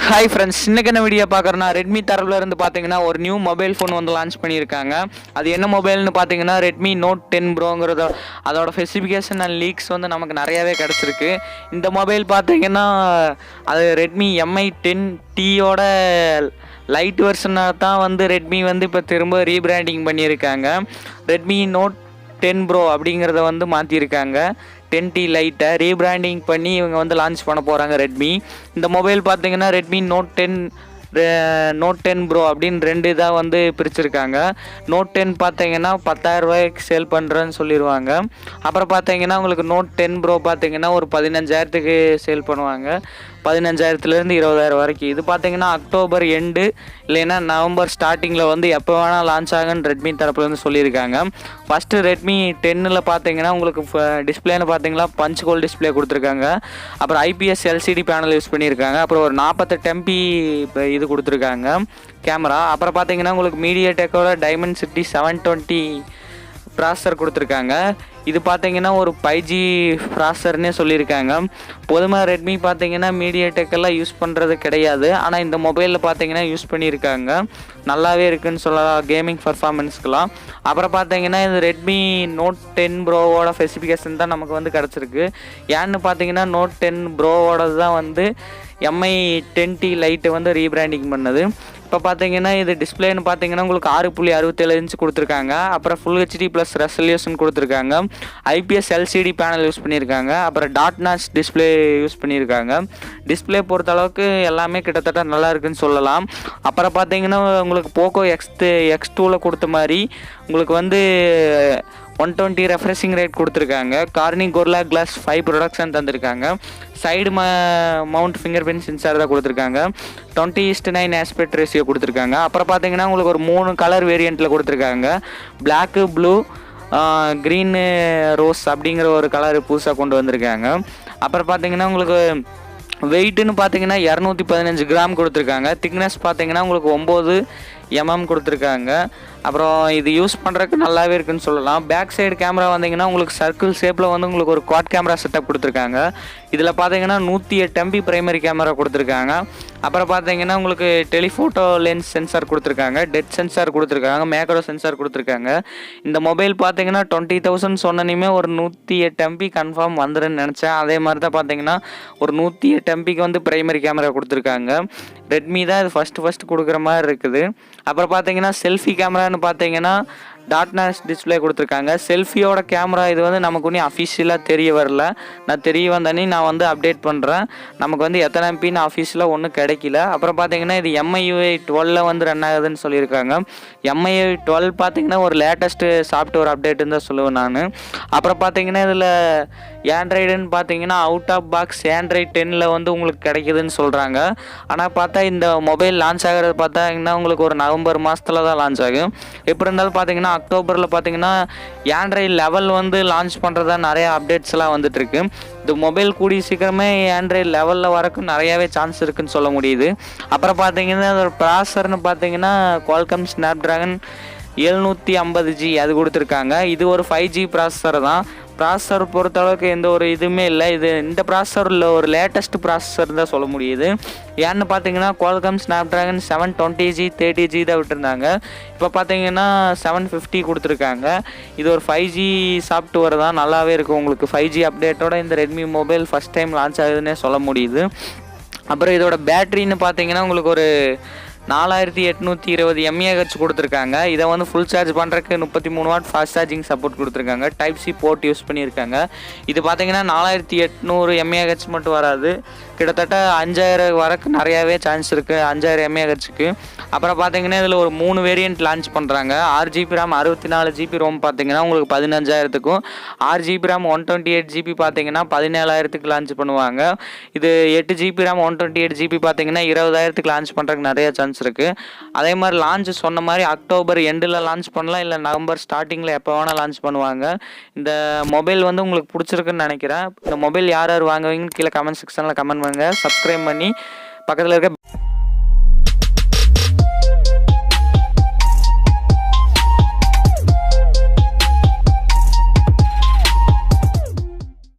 Hi friends, இன்றைக்கி என்ன video பார்க்குறேன்னா ரெட்மி தரப்புல இருந்து பார்த்தீங்கன்னா ஒரு நியூ மொபைல் ஃபோன் வந்து லான்ச் பண்ணியிருக்காங்க. அது என்ன மொபைல்னு பார்த்தீங்கன்னா ரெட்மி நோட் 10 ப்ரோங்கிறத அதோட ஸ்பெசிஃபிகேஷன் அண்ட் லீக்ஸ் வந்து நமக்கு நிறையாவே கிடச்சிருக்கு. இந்த மொபைல் பார்த்தீங்கன்னா அது ரெட்மி MI 10Tயோட லைட் வெர்ஷனாக தான் வந்து ரெட்மி வந்து இப்போ திரும்ப ரீபிராண்டிங் பண்ணியிருக்காங்க. ரெட்மி நோட் 10 ப்ரோ அப்படிங்கிறத வந்து மாற்றிருக்காங்க. 10T லைட்டை ரீபிராண்டிங் பண்ணி இவங்க வந்து லான்ச் பண்ண போகிறாங்க ரெட்மி. இந்த மொபைல் பார்த்தீங்கன்னா ரெட்மி நோட் 10 ப்ரோ அப்படின்னு ரெண்டு இதாக வந்து பிரிச்சுருக்காங்க. நோட் 10 பார்த்தீங்கன்னா 10,000 ரூபாய்க்கு சேல் பண்ணுறேன்னு சொல்லிடுவாங்க. அப்புறம் பார்த்தீங்கன்னா உங்களுக்கு நோட் 10 ப்ரோ பார்த்தீங்கன்னா ஒரு 15,000க்கு சேல் பண்ணுவாங்க. 15,000லேருந்து 20,000 வரைக்கும். இது பார்த்தீங்கன்னா அக்டோபர் எண்டு இல்லைன்னா நவம்பர் ஸ்டார்டிங்கில் வந்து எப்போ வேணால் லான்ச் ஆகுன்னு ரெட்மி தரப்புலேருந்து சொல்லியிருக்காங்க. ஃபஸ்ட்டு ரெட்மி 10ல் பார்த்தீங்கன்னா உங்களுக்கு டிஸ்பிளேன்னு பார்த்தீங்கன்னா பஞ்ச் ஹோல் டிஸ்பிளே கொடுத்துருக்காங்க. அப்புறம் IPS LCD பேனல் யூஸ் பண்ணியிருக்காங்க. அப்புறம் ஒரு 48 MP இது கொடுத்துருக்காங்க கேமரா. அப்புறம் பார்த்தீங்கன்னா உங்களுக்கு மீடியாடெக்கோட டைமென்சிட்டி 720 ப்ராசஸர் கொடுத்துருக்காங்க. இது பார்த்தீங்கன்னா ஒரு 5G ப்ராசஸர்னே சொல்லியிருக்காங்க. பொதுவாக ரெட்மி பார்த்தீங்கன்னா மீடியாடெக்கெல்லாம் யூஸ் பண்ணுறது கிடையாது. ஆனால் இந்த மொபைலில் பார்த்தீங்கன்னா யூஸ் பண்ணியிருக்காங்க. நல்லாவே இருக்குதுன்னு சொல்லலாம் கேமிங் பர்ஃபார்மன்ஸ்க்கெலாம். அப்புறம் பார்த்தீங்கன்னா இது ரெட்மி நோட் 10 ப்ரோவோட ஸ்பெசிஃபிகேஷன் தான் நமக்கு வந்து கிடச்சிருக்கு. ஏன்னு பார்த்தீங்கன்னா நோட் 10 ப்ரோவோடது தான் வந்து MI 10T லைட்டு வந்து ரீபிராண்டிங் பண்ணது. இப்போ பார்த்தீங்கன்னா இது டிஸ்பிளேன்னு பார்த்தீங்கன்னா உங்களுக்கு 6.67 இன்ச் கொடுத்துருக்காங்க. அப்புறம் ஃபுல் HD ப்ளஸ் ரெசல்யூஷன் கொடுத்துருக்காங்க. IPS LCD பேனல் யூஸ் பண்ணியிருக்காங்க. அப்புறம் டாட் நாச் டிஸ்பிளே யூஸ் பண்ணியிருக்காங்க. டிஸ்பிளே பொறுத்த அளவுக்கு எல்லாமே கிட்டத்தட்ட நல்லா இருக்குன்னு சொல்லலாம். அப்புறம் பார்த்தீங்கன்னா உங்களுக்கு போக்கோ X2வில் கொடுத்த மாதிரி உங்களுக்கு வந்து 120 ரெஃப்ரெஷிங் ரேட் கொடுத்துருக்காங்க. கார்னிங் கோர்லா கிளாஸ் 5 ப்ரொடக்ஷன் தந்திருக்காங்க. Side mount finger print sensor தான் கொடுத்துருக்காங்க. 20:9 ஆஸ்பெக்ட் ரேஷியோ கொடுத்துருக்காங்க. அப்புறம் பார்த்தீங்கன்னா உங்களுக்கு ஒரு 3 கலர் வேரியண்ட்டில் கொடுத்துருக்காங்க. பிளாக்கு, ப்ளூ, க்ரீனு, ரோஸ் அப்படிங்கிற ஒரு கலர் புதுசாக கொண்டு வந்திருக்காங்க. அப்புறம் பார்த்தீங்கன்னா உங்களுக்கு வெயிட்டுன்னு பார்த்தீங்கன்னா 215 கிராம் கொடுத்துருக்காங்க. திக்னஸ் பார்த்தீங்கன்னா உங்களுக்கு 9 mm கொடுத்துருக்காங்க. அப்புறம் இது யூஸ் பண்ணுறதுக்கு நல்லாவே இருக்குன்னு சொல்லலாம். பேக் சைடு கேமரா வந்தீங்கன்னா உங்களுக்கு சர்க்கிள் ஷேப்பில் வந்து உங்களுக்கு ஒரு குவாட் கேமரா செட்டப் கொடுத்துருக்காங்க. இதில் பார்த்தீங்கன்னா 108 MP பிரைமரி கேமரா கொடுத்துருக்காங்க. அப்புறம் பார்த்தீங்கன்னா உங்களுக்கு டெலிஃபோட்டோ லென்ஸ் சென்சார் கொடுத்துருக்காங்க. டெட் சென்சார் கொடுத்துருக்காங்க. மேக்ரோ சென்சார் கொடுத்துருக்காங்க. இந்த மொபைல் பார்த்தீங்கன்னா 20,000 சொன்னனையுமே ஒரு 108 MP கன்ஃபார்ம் வந்துடுன்னு நினச்சேன். அதே மாதிரி தான் பார்த்தீங்கன்னா ஒரு 108 MPக்கு வந்து பிரைமரி கேமரா கொடுத்துருக்காங்க. ரெட்மி தான் இது ஃபஸ்ட்டு கொடுக்குற மாதிரி இருக்குது. அப்புறம் பார்த்தீங்கன்னா செல்ஃபி கேமரான்னு பார்த்தீங்கன்னா டாட் நாச் டிஸ்பிளே கொடுத்துருக்காங்க. செல்ஃபியோட கேமரா இது வந்து நமக்கு ஒன்றும் அஃபிஷியலாக தெரிய வரல. நான் தெரிய வந்தோடனே நான் வந்து அப்டேட் பண்ணுறேன். நமக்கு வந்து எத்தனை எம்பின்னு அஃபிஷியலாக ஒன்றும் கிடைக்கல. அப்புறம் பார்த்தீங்கன்னா இது MIUI 12 வந்து ரன் ஆகுதுன்னு சொல்லியிருக்காங்க. MIUI 12 பார்த்தீங்கன்னா ஒரு லேட்டஸ்ட்டு சாஃப்ட்வேர் அப்டேட்டுன்னு தான் சொல்லுவேன் நான். அப்புறம் பார்த்தீங்கன்னா இதில் ஆண்ட்ராய்டுன்னு பார்த்தீங்கன்னா அவுட் ஆஃப் பாக்ஸ் ஆண்ட்ராய்டு 10ல் வந்து உங்களுக்கு கிடைக்குதுன்னு சொல்கிறாங்க. ஆனால் பார்த்தா இந்த மொபைல் லான்ச் ஆகிறது பார்த்தாங்கன்னா உங்களுக்கு ஒரு நவம்பர் மாதத்தில் தான் லான்ச் ஆகும். எப்படி இருந்தாலும் பார்த்தீங்கன்னா அக்டோபரில் பார்த்தீங்கன்னா ஆண்ட்ராய்டு லெவல் வந்து லான்ச் பண்ணுறதா நிறைய அப்டேட்ஸ் எல்லாம் வந்துட்டுருக்கு. இந்த மொபைல் கூடிய சீக்கிரமே ஆண்ட்ராய்டு லெவலில் வரக்கும் நிறையாவே சான்ஸ் இருக்குதுன்னு சொல்ல முடியுது. அப்புறம் பார்த்தீங்கன்னா அதோட ப்ராசர்னு பார்த்தீங்கன்னா குவால்காம் ஸ்னாப்ட்ராகன் 750G அது கொடுத்துருக்காங்க. இது ஒரு 5G ப்ராசஸர் தான். ப்ராசஸர் பொறுத்தளவுக்கு எந்த ஒரு இதுவுமே இல்லை. இந்த ப்ராசஸரில் ஒரு லேட்டஸ்ட் ப்ராசஸர் தான் சொல்ல முடியுது. ஏன்னு பார்த்தீங்கன்னா குவால்காம் ஸ்னாப்ட்ராகன் 720G 30G தான் விட்டுருந்தாங்க. இப்போ பார்த்தீங்கன்னா 750 கொடுத்துருக்காங்க. இது ஒரு 5G சாஃப்ட்வேர் தான். நல்லாவே இருக்கும். உங்களுக்கு 5G அப்டேட்டோட இந்த Redmi mobile first time launch ஆகுதுன்னே சொல்ல முடியுது. அப்புறம் இதோட பேட்ரின்னு பார்த்தீங்கன்னா உங்களுக்கு ஒரு 4820 mAh கொடுத்துருக்காங்க. இதை வந்து ஃபுல் சார்ஜ் பண்ணுறதுக்கு 33 வாட் ஃபாஸ்ட் சார்ஜிங் சப்போர்ட் கொடுத்துருக்காங்க. டைப் சி போர்ட் யூஸ் பண்ணியிருக்காங்க. இது பார்த்தீங்கன்னா 4800 mAh மட்டும் வராது. கிட்டத்தட்ட 5000 வரைக்கும் நிறையாவே சான்ஸ் இருக்குது 5000 mAhக்கு. அப்புறம் பார்த்தீங்கன்னா இதில் ஒரு 3 வேரியண்ட் லான்ச் பண்ணுறாங்க. 6GB RAM 64GB ரோம் பார்த்தீங்கன்னா உங்களுக்கு 15,000க்கும், 6GB RAM 128GB பார்த்தீங்கன்னா 17,000க்கு லான்ச் பண்ணுவாங்க. இது 8GB RAM 128GB பார்த்தீங்கன்னா 20,000க்கு லான்ச் பண்ணுறதுக்கு நிறைய சான்ஸ் இருக்குது. அதே மாதிரி லான்ச் சொன்ன மாதிரி அக்டோபர் எண்டில் லான்ச் பண்ணலாம், இல்லை நவம்பர் ஸ்டார்டிங்கில் எப்போ வேணால் லான்ச் பண்ணுவாங்க. இந்த மொபைல் வந்து உங்களுக்கு பிடிச்சிருக்குன்னு நினைக்கிறேன். இந்த மொபைல் யார் வாங்குவீங்கன்னு கீழே கமெண்ட் செக்ஷனில் கமெண்ட் பண்ணுங்கள். சப்ஸ்கிரைப் பண்ணி பக்கத்தில் இருக்க